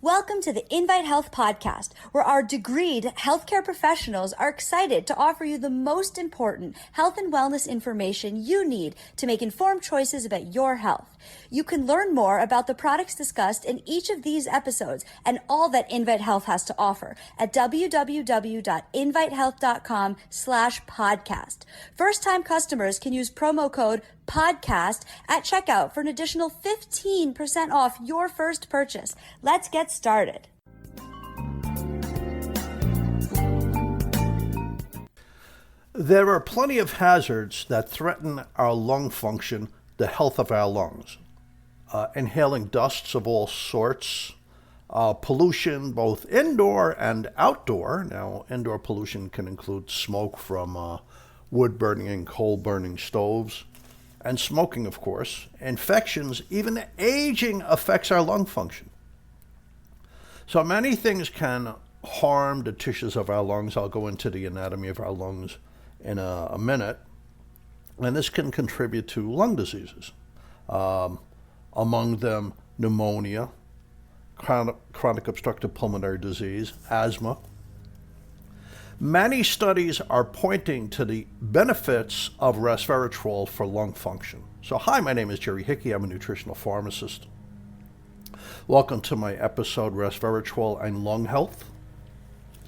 Welcome to the Invite Health podcast, where our degreed healthcare professionals are excited to offer you the most important health and wellness information you need to make informed choices about your health. You can learn more about the products discussed in each of these episodes and all that Invite Health has to offer at www.invitehealth.com/podcast. First-time customers can use promo code podcast at checkout for an additional 15% off your first purchase. Let's get started. There are plenty of hazards that threaten our lung function, the health of our lungs. Inhaling dusts of all sorts, pollution both indoor and outdoor. Now, indoor pollution can include smoke from wood burning and coal burning stoves, and smoking, of course. Infections, even aging affects our lung function. So many things can harm the tissues of our lungs. I'll go into the anatomy of our lungs in a minute. And this can contribute to lung diseases. Among them, pneumonia, chronic obstructive pulmonary disease, asthma. Many studies are pointing to the benefits of resveratrol for lung function. So hi, my name is Jerry Hickey. I'm a nutritional pharmacist. Welcome to my episode, Resveratrol and Lung Health.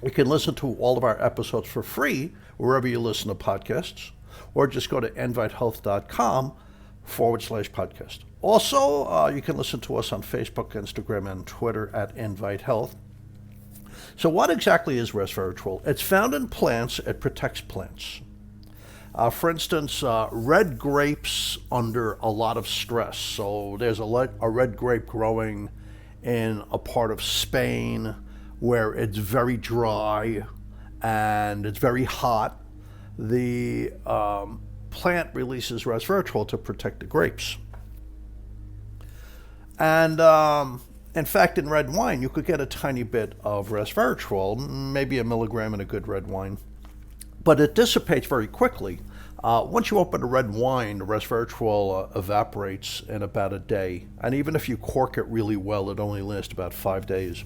You can listen to all of our episodes for free wherever you listen to podcasts, or just go to invitehealth.com/podcast. Also, you can listen to us on Facebook, Instagram, and Twitter at Invite Health. So what exactly is resveratrol? It's found in plants. It protects plants. For instance, red grapes under a lot of stress. So there's a red grape growing in a part of Spain where it's very dry and it's very hot. The plant releases resveratrol to protect the grapes. And in fact, in red wine, you could get a tiny bit of resveratrol, maybe a milligram in a good red wine, but it dissipates very quickly. Once you open a red wine, the resveratrol evaporates in about a day. And even if you cork it really well, it only lasts about 5 days.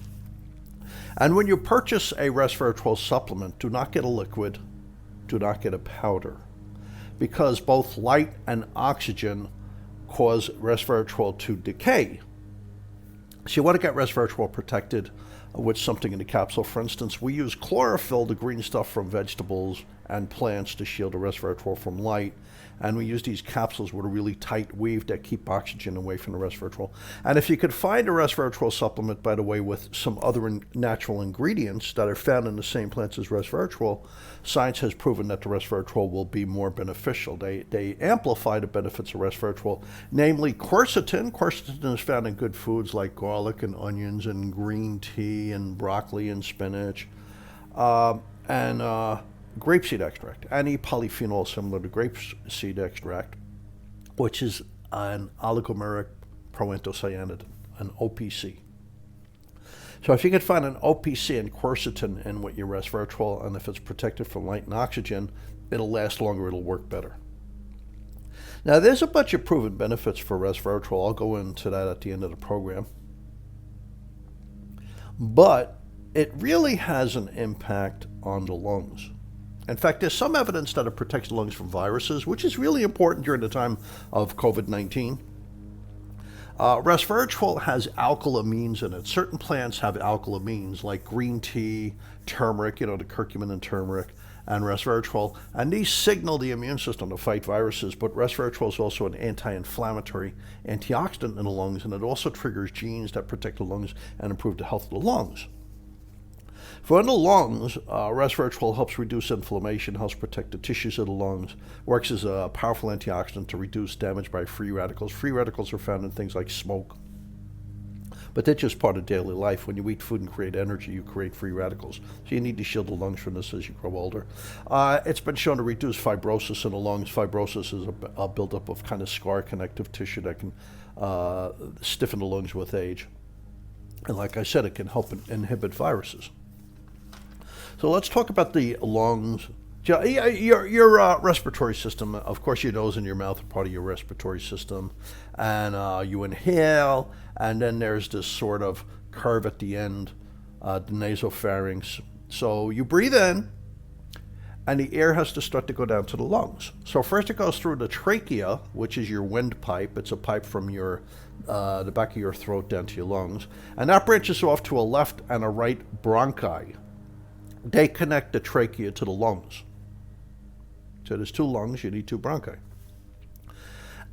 And when you purchase a resveratrol supplement, do not get a liquid, do not get a powder, because both light and oxygen cause resveratrol to decay. So you want to get resveratrol protected with something in the capsule. For instance, we use chlorophyll, the green stuff from vegetables and plants, to shield the resveratrol from light. And we use these capsules with a really tight weave that keep oxygen away from the resveratrol. And if you could find a resveratrol supplement, by the way, with some other natural ingredients that are found in the same plants as resveratrol, science has proven that the resveratrol will be more beneficial. They amplify the benefits of resveratrol, namely quercetin. Quercetin is found in good foods like garlic and onions and green tea and broccoli and spinach, and grapeseed extract, any polyphenol similar to grapeseed extract, which is an oligomeric proanthocyanidin, an OPC. So if you could find an OPC and quercetin in with your resveratrol, and if it's protected from light and oxygen, it'll last longer, it'll work better. Now, there's a bunch of proven benefits for resveratrol. I'll go into that at the end of the program. But it really has an impact on the lungs. In fact, there's some evidence that it protects the lungs from viruses, which is really important during the time of COVID-19. Resveratrol has alkylamines in it. Certain plants have alkylamines, like green tea, turmeric, the curcumin and turmeric, and resveratrol. And these signal the immune system to fight viruses, but resveratrol is also an anti-inflammatory antioxidant in the lungs, and it also triggers genes that protect the lungs and improve the health of the lungs. For the lungs, resveratrol helps reduce inflammation, helps protect the tissues of the lungs, works as a powerful antioxidant to reduce damage by free radicals. Free radicals are found in things like smoke, but they're just part of daily life. When you eat food and create energy, you create free radicals. So you need to shield the lungs from this as you grow older. It's been shown to reduce fibrosis in the lungs. Fibrosis is a buildup of kind of scar connective tissue that can stiffen the lungs with age. And like I said, it can help inhibit viruses. So let's talk about the lungs. Your respiratory system, of course, your nose and your mouth are part of your respiratory system. And you inhale, and then there's this sort of curve at the end, the nasopharynx. So you breathe in, and the air has to start to go down to the lungs. So first it goes through the trachea, which is your windpipe. It's a pipe from the back of your throat down to your lungs. And that branches off to a left and a right bronchi. They connect the trachea to the lungs. So there's two lungs, you need two bronchi.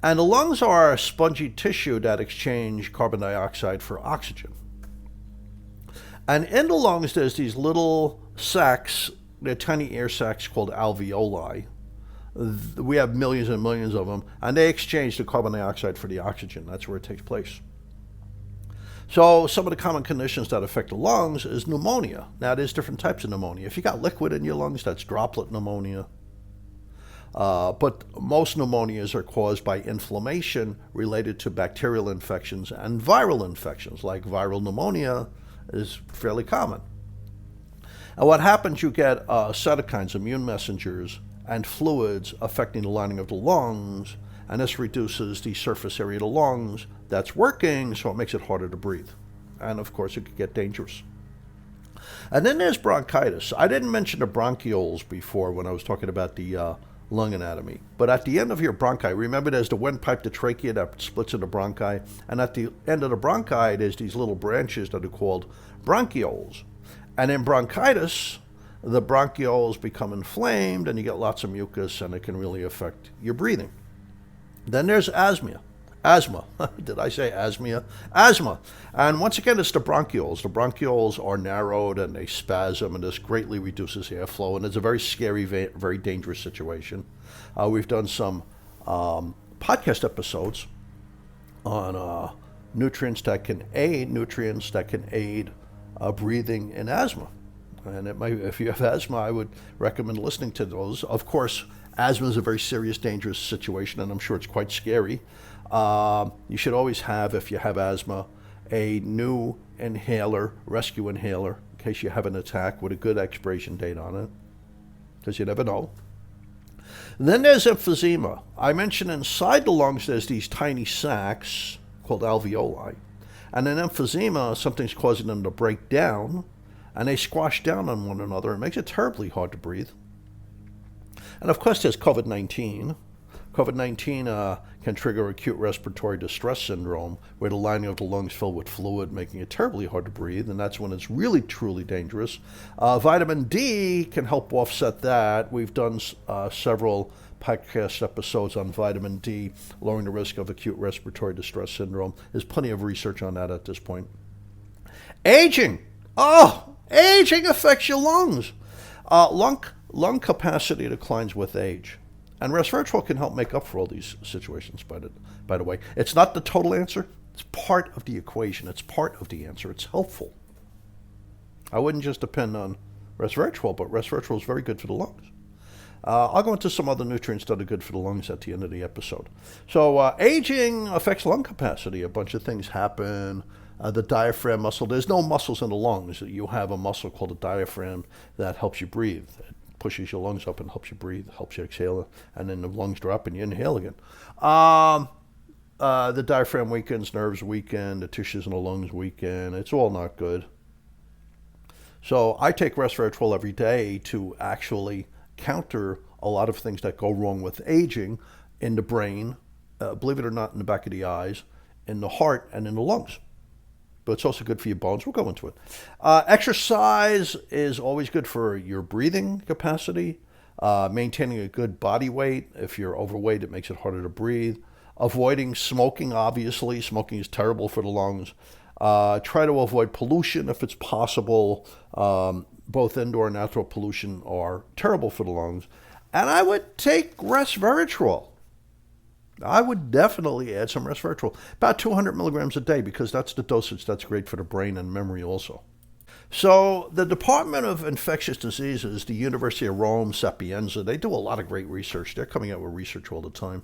And the lungs are a spongy tissue that exchange carbon dioxide for oxygen. And in the lungs, there's these little sacs. They're tiny air sacs called alveoli. We have millions and millions of them, and they exchange the carbon dioxide for the oxygen. That's where it takes place. So some of the common conditions that affect the lungs is pneumonia. Now, there's different types of pneumonia. If you got liquid in your lungs, that's droplet pneumonia. But most pneumonias are caused by inflammation related to bacterial infections and viral infections, like viral pneumonia is fairly common. And what happens, you get cytokines, immune messengers, and fluids affecting the lining of the lungs, and this reduces the surface area of the lungs that's working, so it makes it harder to breathe. And of course, it could get dangerous. And then there's bronchitis. I didn't mention the bronchioles before when I was talking about the lung anatomy. But at the end of your bronchi, remember there's the windpipe, the trachea that splits into bronchi, and at the end of the bronchi, there's these little branches that are called bronchioles. And in bronchitis, the bronchioles become inflamed and you get lots of mucus and it can really affect your breathing. Then there's asthma. Did I say asthma? Asthma. And once again, it's the bronchioles. The bronchioles are narrowed and they spasm, and this greatly reduces airflow. And it's a very scary, very dangerous situation. We've done some podcast episodes on nutrients that can aid breathing in asthma. And if you have asthma, I would recommend listening to those. Of course, asthma is a very serious, dangerous situation, and I'm sure it's quite scary. You should always have, if you have asthma, a new inhaler, rescue inhaler, in case you have an attack with a good expiration date on it, because you never know. And then there's emphysema. I mentioned inside the lungs there's these tiny sacs called alveoli. And in emphysema, something's causing them to break down, and they squash down on one another. It makes it terribly hard to breathe. And of course, there's COVID-19. COVID-19 can trigger acute respiratory distress syndrome, where the lining of the lungs fill with fluid, making it terribly hard to breathe, and that's when it's really, truly dangerous. Vitamin D can help offset that. We've done several podcast episodes on vitamin D, lowering the risk of acute respiratory distress syndrome. There's plenty of research on that at this point. Aging. Aging affects your lungs. Lung capacity declines with age. And resveratrol can help make up for all these situations, by the way. It's not the total answer. It's part of the equation. It's part of the answer. It's helpful. I wouldn't just depend on resveratrol, but resveratrol is very good for the lungs. I'll go into some other nutrients that are good for the lungs at the end of the episode. So aging affects lung capacity. A bunch of things happen. The diaphragm muscle, there's no muscles in the lungs. You have a muscle called a diaphragm that helps you breathe. It pushes your lungs up and helps you breathe, helps you exhale, and then the lungs drop and you inhale again. The diaphragm weakens, nerves weaken, the tissues in the lungs weaken. It's all not good. So I take resveratrol every day to actually counter a lot of things that go wrong with aging in the brain, believe it or not, in the back of the eyes, in the heart, and in the lungs. But it's also good for your bones. We'll go into it. Exercise is always good for your breathing capacity, maintaining a good body weight. If you're overweight, it makes it harder to breathe. Avoiding smoking, obviously. Smoking is terrible for the lungs. Try to avoid pollution if it's possible. Both indoor and outdoor pollution are terrible for the lungs. And I would take resveratrol. I would definitely add some resveratrol, about 200 milligrams a day, because that's the dosage that's great for the brain and memory also. So the Department of Infectious Diseases, the University of Rome, Sapienza, they do a lot of great research. They're coming out with research all the time.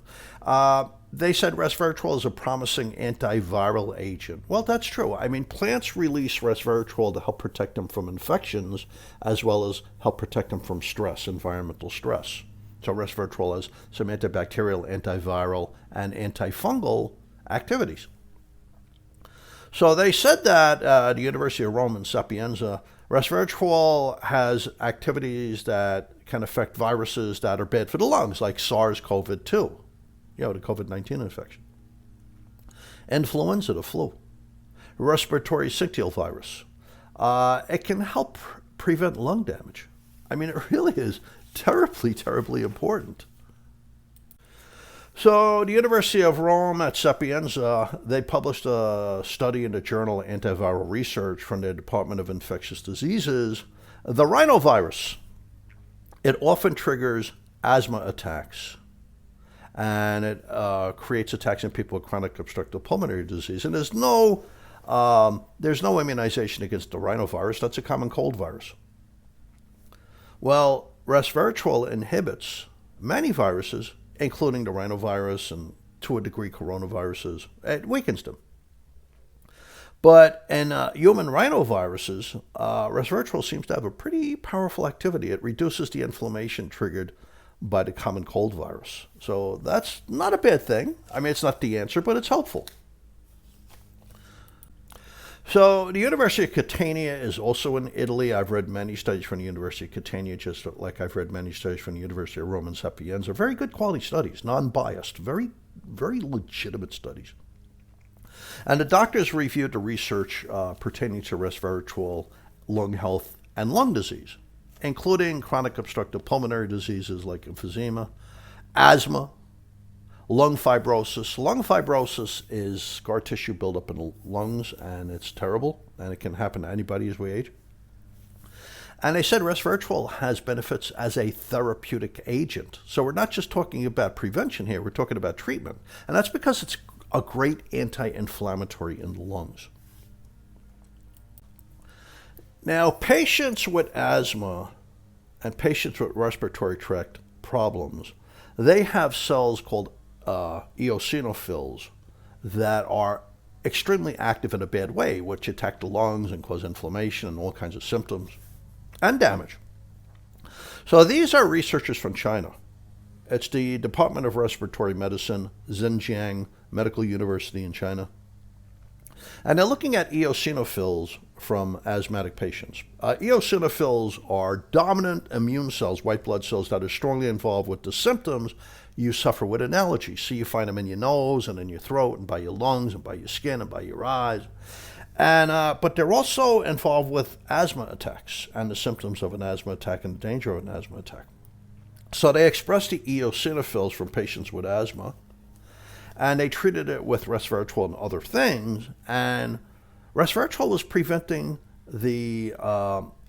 They said resveratrol is a promising antiviral agent. Well, that's true. I mean, plants release resveratrol to help protect them from infections, as well as help protect them from stress, environmental stress. So resveratrol has some antibacterial, antiviral, and antifungal activities. So they said that at the University of Rome in Sapienza, resveratrol has activities that can affect viruses that are bad for the lungs, like SARS-CoV-2, the COVID-19 infection, influenza, the flu, respiratory syncytial virus. It can help prevent lung damage. I mean, it really is terribly, terribly important. So the University of Rome at Sapienza, they published a study in the journal Antiviral Research from their Department of Infectious Diseases. The rhinovirus, it often triggers asthma attacks, and it creates attacks in people with chronic obstructive pulmonary disease. And there's no immunization against the rhinovirus. That's a common cold virus. Well, resveratrol inhibits many viruses, including the rhinovirus and, to a degree, coronaviruses. It weakens them. But in human rhinoviruses, resveratrol seems to have a pretty powerful activity. It reduces the inflammation triggered by the common cold virus. So that's not a bad thing. I mean, it's not the answer, but it's helpful. So the University of Catania is also in Italy. I've read many studies from the University of Catania, just like I've read many studies from the University of Rome and Sapienza. Very good quality studies, non-biased, very, very legitimate studies. And the doctors reviewed the research pertaining to resveratrol, lung health, and lung disease, including chronic obstructive pulmonary diseases like emphysema, asthma, lung fibrosis. Lung fibrosis is scar tissue buildup in the lungs, and it's terrible, and it can happen to anybody as we age. And they said resveratrol has benefits as a therapeutic agent. So we're not just talking about prevention here, we're talking about treatment. And that's because it's a great anti-inflammatory in the lungs. Now, patients with asthma and patients with respiratory tract problems, they have cells called eosinophils that are extremely active in a bad way, which attack the lungs and cause inflammation and all kinds of symptoms and damage. So these are researchers from China. It's the Department of Respiratory Medicine, Zhejiang Medical University in China. And they're looking at eosinophils from asthmatic patients. Eosinophils are dominant immune cells, white blood cells, that are strongly involved with the symptoms you suffer with an allergy. So you find them in your nose and in your throat and by your lungs and by your skin and by your eyes. And but they're also involved with asthma attacks and the symptoms of an asthma attack and the danger of an asthma attack. So they expressed the eosinophils from patients with asthma, and they treated it with resveratrol and other things, and resveratrol was preventing the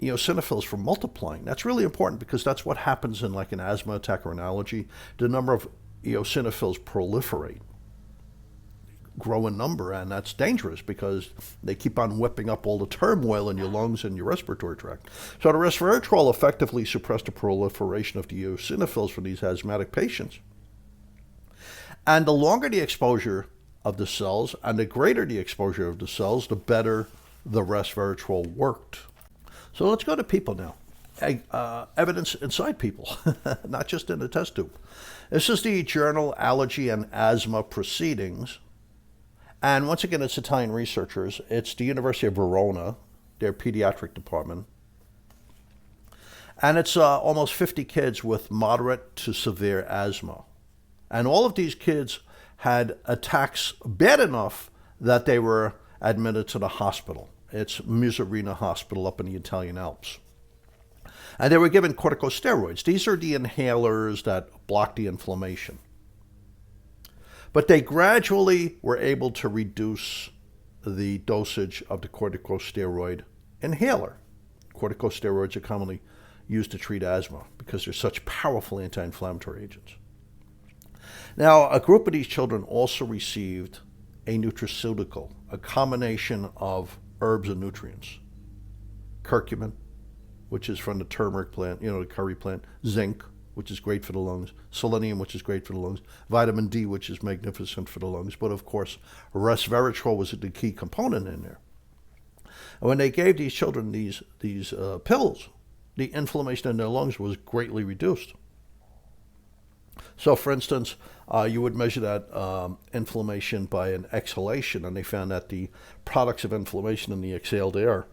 eosinophils from multiplying. That's really important because that's what happens in like an asthma attack or an allergy. The number of eosinophils proliferate, grow in number, and that's dangerous because they keep on whipping up all the turmoil in your lungs and your respiratory tract. So the resveratrol effectively suppressed the proliferation of the eosinophils for these asthmatic patients. And the longer the exposure of the cells and the greater the exposure of the cells, the better the resveratrol worked. So let's go to people now. Evidence inside people, not just in the test tube. This is the journal Allergy and Asthma Proceedings. And once again, it's Italian researchers. It's the University of Verona, their pediatric department. And it's almost 50 kids with moderate to severe asthma. And all of these kids had attacks bad enough that they were admitted to the hospital. It's Misurina Hospital up in the Italian Alps. And they were given corticosteroids. These are the inhalers that block the inflammation. But they gradually were able to reduce the dosage of the corticosteroid inhaler. Corticosteroids are commonly used to treat asthma because they're such powerful anti-inflammatory agents. Now, a group of these children also received a nutraceutical, a combination of herbs and nutrients. Curcumin, which is from the turmeric plant, the curry plant. Zinc, which is great for the lungs. Selenium, which is great for the lungs. Vitamin D, which is magnificent for the lungs. But of course, resveratrol was the key component in there. And when they gave these children these pills, the inflammation in their lungs was greatly reduced. So, for instance, you would measure that inflammation by an exhalation, and they found that the products of inflammation in the exhaled air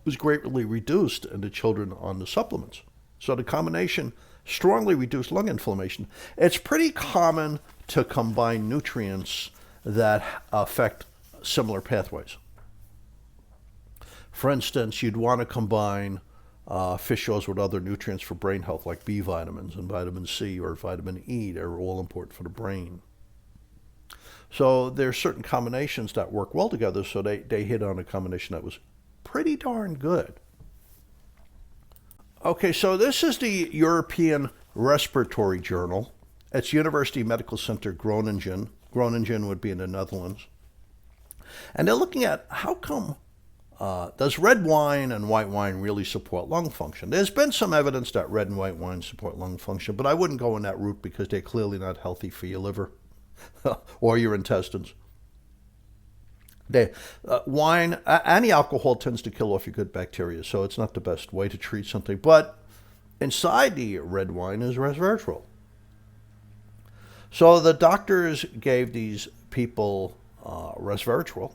was greatly reduced in the children on the supplements. So the combination strongly reduced lung inflammation. It's pretty common to combine nutrients that affect similar pathways. For instance, you'd want to combine fish oils with other nutrients for brain health, like B vitamins and vitamin C or vitamin E. They're all important for the brain. So there's certain combinations that work well together, so they hit on a combination that was pretty darn good. Okay, so this is the European Respiratory Journal. It's University Medical Center Groningen. Groningen would be in the Netherlands. And they're looking at how come does red wine and white wine really support lung function? There's been some evidence that red and white wine support lung function, but I wouldn't go in that route because they're clearly not healthy for your liver or your intestines. Wine, any alcohol tends to kill off your good bacteria, so it's not the best way to treat something. But inside the red wine is resveratrol. So the doctors gave these people resveratrol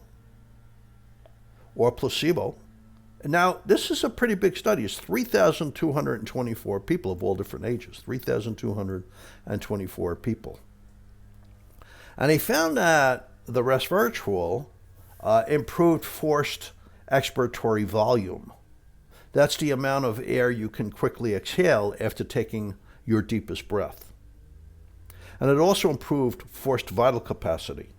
or placebo. Now, this is a pretty big study. It's 3,224 people of all different ages, 3,224 people. And they found that the resveratrol improved forced expiratory volume. That's the amount of air you can quickly exhale after taking your deepest breath. And it also improved forced vital capacity.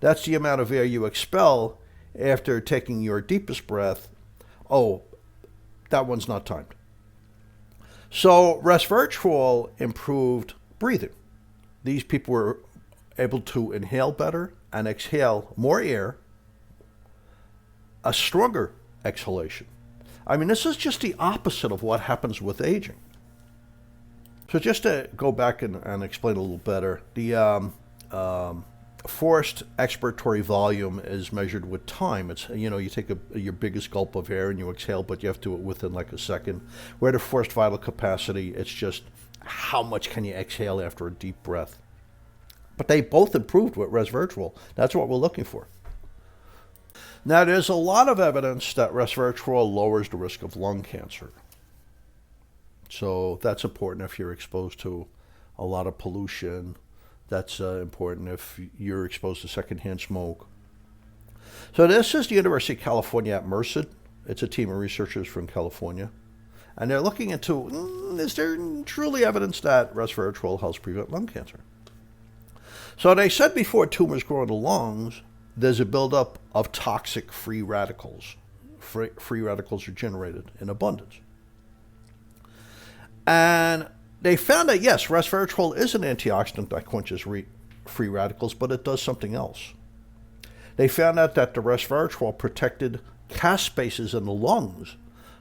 That's the amount of air you expel after taking your deepest breath. Oh, that one's not timed. So resveratrol improved breathing. These people were able to inhale better and exhale more air, a stronger exhalation. I mean, this is just the opposite of what happens with aging. So just to go back and explain a little better, the forced expiratory volume is measured with time. It's, you take your biggest gulp of air and you exhale, but you have to do it within like a second. Where the forced vital capacity, it's just how much can you exhale after a deep breath. But they both improved with resveratrol. That's what we're looking for. Now, there's a lot of evidence that resveratrol lowers the risk of lung cancer. So that's important if you're exposed to a lot of pollution. That's important if you're exposed to secondhand smoke. So this is the University of California at Merced. It's a team of researchers from California. And they're looking into, is there truly evidence that resveratrol helps prevent lung cancer? So they said before tumors grow in the lungs, there's a buildup of toxic free radicals. Free radicals are generated in abundance. And they found that, yes, resveratrol is an antioxidant that quenches free radicals, but it does something else. They found out that the resveratrol protected caspases in the lungs.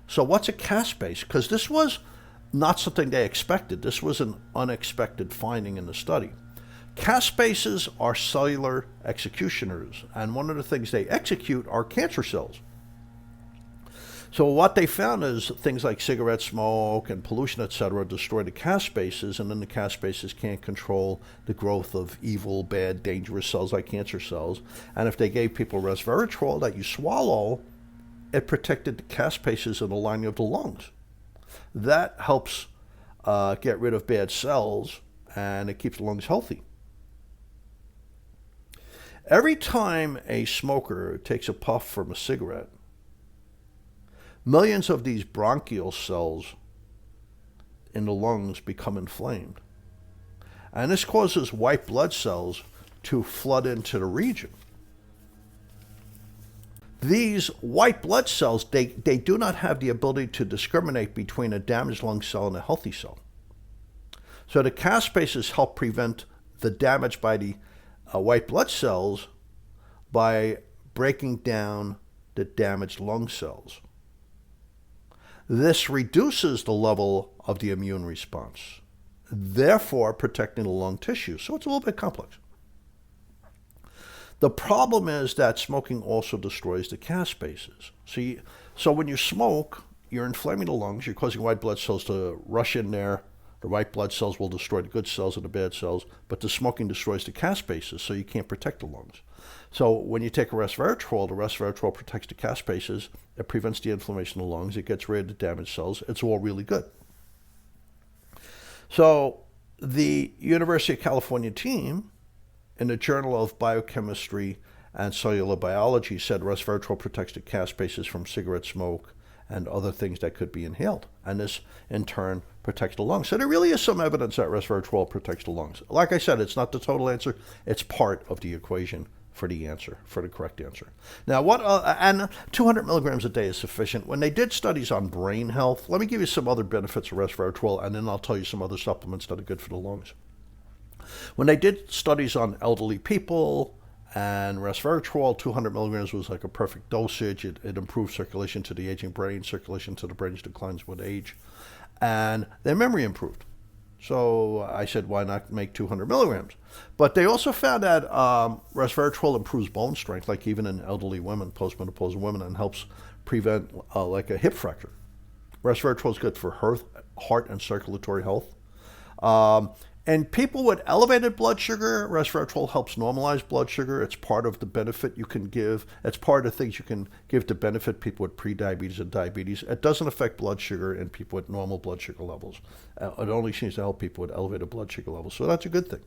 So what's a caspase? Because this was not something they expected. This was an unexpected finding in the study. Caspases are cellular executioners, and one of the things they execute are cancer cells. So what they found is things like cigarette smoke and pollution, etc., destroy the caspases, and then the caspases can't control the growth of evil, bad, dangerous cells like cancer cells. And if they gave people resveratrol that you swallow, it protected the caspases in the lining of the lungs. That helps get rid of bad cells, and it keeps the lungs healthy. Every time a smoker takes a puff from a cigarette, millions of these bronchial cells in the lungs become inflamed. And this causes white blood cells to flood into the region. These white blood cells, they do not have the ability to discriminate between a damaged lung cell and a healthy cell. So the caspases help prevent the damage by the white blood cells by breaking down the damaged lung cells. This reduces the level of the immune response, therefore protecting the lung tissue. So it's a little bit complex. The problem is that smoking also destroys the caspases. So when you smoke, you're inflaming the lungs, you're causing white blood cells to rush in there, The white blood cells will destroy the good cells and the bad cells, but the smoking destroys the Caspases, so you can't protect the lungs. So when you take a resveratrol, the resveratrol protects the Caspases, it prevents the inflammation of the lungs, it gets rid of the damaged cells. It's all really good. So the University of California team in the Journal of Biochemistry and Cellular Biology said resveratrol protects the Caspases from cigarette smoke and other things that could be inhaled. And this, in turn, protects the lungs. So there really is some evidence that resveratrol protects the lungs. Like I said, it's not the total answer. It's part of the equation for the answer, for the correct answer. Now, and 200 milligrams a day is sufficient. When they did studies on brain health, let me give you some other benefits of resveratrol, and then I'll tell you some other supplements that are good for the lungs. When they did studies on elderly people, and resveratrol, 200 milligrams was like a perfect dosage. It improved circulation to the aging brain, circulation to the brain declines with age, and their memory improved. So I said, why not make 200 milligrams? But they also found that resveratrol improves bone strength, like even in elderly women, postmenopausal women, and helps prevent like a hip fracture. Resveratrol is good for heart and circulatory health. And people with elevated blood sugar, resveratrol helps normalize blood sugar. It's part of the benefit you can give. It's part of the things you can give to benefit people with prediabetes and diabetes. It doesn't affect blood sugar in people with normal blood sugar levels. It only seems to help people with elevated blood sugar levels. So that's a good thing.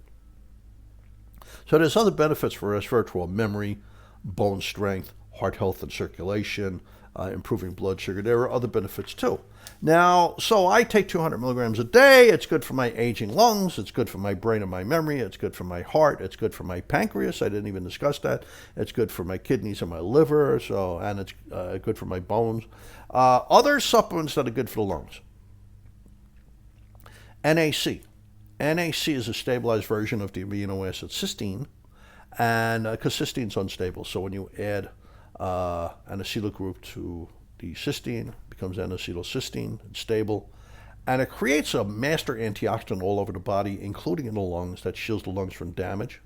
So there's other benefits for resveratrol: memory, bone strength, heart health and circulation, improving blood sugar. There are other benefits too. Now, so I take 200 milligrams a day. It's good for my aging lungs. It's good for my brain and my memory. It's good for my heart. It's good for my pancreas. I didn't even discuss that. It's good for my kidneys and my liver. And it's good for my bones. Other supplements that are good for the lungs. NAC. NAC is a stabilized version of the amino acid cysteine, and because cysteine is unstable, so when you add an acyl group to the cysteine, it becomes N-acetylcysteine. It's stable, and it creates a master antioxidant all over the body, including in the lungs, that shields the lungs from damage.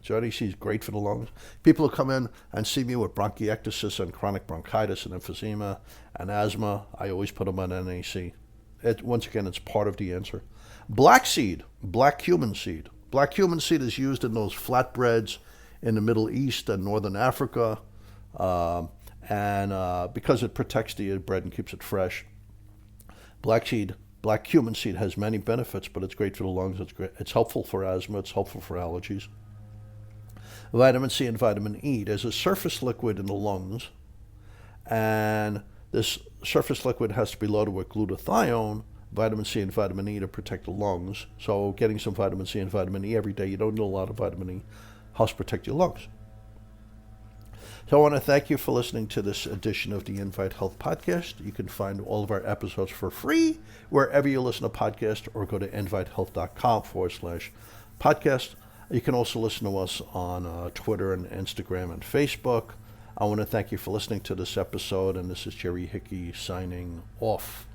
So NAC is great for the lungs. People who come in and see me with bronchiectasis and chronic bronchitis and emphysema and asthma, I always put them on NAC. Once again, it's part of the answer. Black seed, black cumin seed. Black cumin seed is used in those flatbreads in the Middle East and Northern Africa, and because it protects the bread and keeps it fresh. Black cumin seed has many benefits, but it's great for the lungs. It's helpful for asthma. It's helpful for allergies. Vitamin C and vitamin E. There's a surface liquid in the lungs, and this surface liquid has to be loaded with glutathione, vitamin C and vitamin E to protect the lungs. So getting some vitamin C and vitamin E every day, you don't need a lot of vitamin E, helps protect your lungs. So I want to thank you for listening to this edition of the Invite Health Podcast. You can find all of our episodes for free wherever you listen to podcasts, or go to invitehealth.com/podcast. You can also listen to us on Twitter and Instagram and Facebook. I want to thank you for listening to this episode, and this is Jerry Hickey signing off.